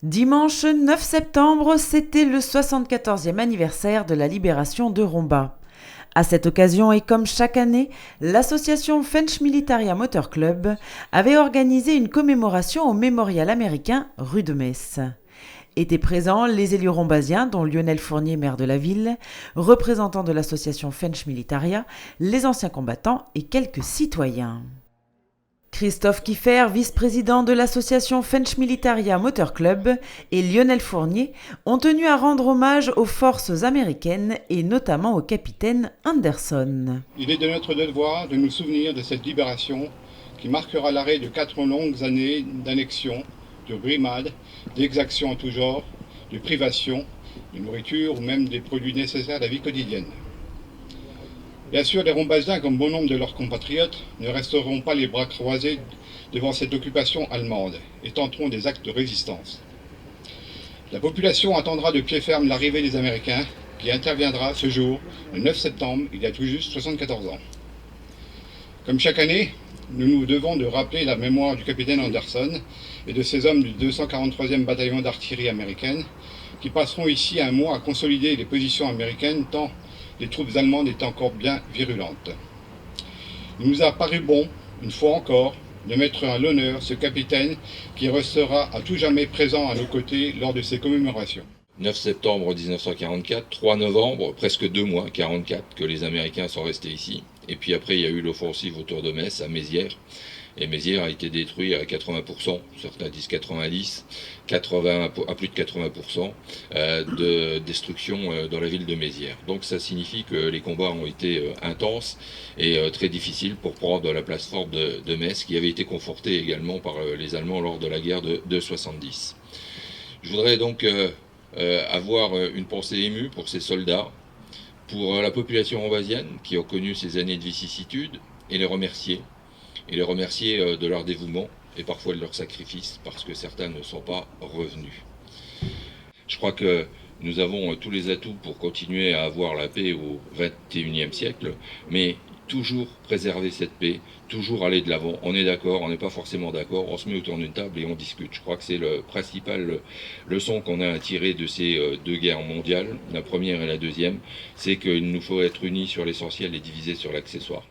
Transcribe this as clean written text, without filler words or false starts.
Dimanche 9 septembre, c'était le 74e anniversaire de la libération de Romba. À cette occasion et comme chaque année, l'association Fench Militaria Motor Club avait organisé une commémoration au mémorial américain rue de Metz. Étaient présents les élus rombasiens, dont Lionel Fournier, maire de la ville, représentants de l'association Fench Militaria, les anciens combattants et quelques citoyens. Christophe Kiffer, vice-président de l'association Fench Militaria Motor Club, et Lionel Fournier ont tenu à rendre hommage aux forces américaines et notamment au capitaine Anderson. Il est de notre devoir de nous souvenir de cette libération qui marquera l'arrêt de 4 longues années d'annexion, de brimades, d'exactions en tout genre, de privations, de nourriture ou même des produits nécessaires à la vie quotidienne. Bien sûr, les Rombasiens, comme bon nombre de leurs compatriotes, ne resteront pas les bras croisés devant cette occupation allemande et tenteront des actes de résistance. La population attendra de pied ferme l'arrivée des Américains, qui interviendra ce jour, le 9 septembre, il y a tout juste 74 ans. Comme chaque année, nous nous devons de rappeler la mémoire du capitaine Anderson et de ses hommes du 243e bataillon d'artillerie américaine, qui passeront ici un mois à consolider les positions américaines tant les troupes allemandes étaient encore bien virulentes. Il nous a paru bon, une fois encore, de mettre à l'honneur ce capitaine qui restera à tout jamais présent à nos côtés lors de ces commémorations. 9 septembre 1944, 3 novembre, presque 2 mois, 44, que les Américains sont restés ici. Et puis après, il y a eu l'offensive autour de Metz, à Mézières. Et Mézières a été détruit à 80%, certains disent 90, à plus de 80% de destruction dans la ville de Mézières. Donc ça signifie que les combats ont été intenses et très difficiles pour prendre la place forte de Metz, qui avait été confortée également par les Allemands lors de la guerre de 70. Je voudrais donc avoir une pensée émue pour ces soldats, pour la population rombasienne qui a connu ces années de vicissitude, et les remercier de leur dévouement et parfois de leur sacrifice, parce que certains ne sont pas revenus. Je crois que nous avons tous les atouts pour continuer à avoir la paix au XXIe siècle, mais toujours préserver cette paix, toujours aller de l'avant. On est d'accord, on n'est pas forcément d'accord, on se met autour d'une table et on discute. Je crois que c'est le principal leçon qu'on a à tirer de ces deux guerres mondiales, la première et la deuxième, c'est qu'il nous faut être unis sur l'essentiel et divisés sur l'accessoire.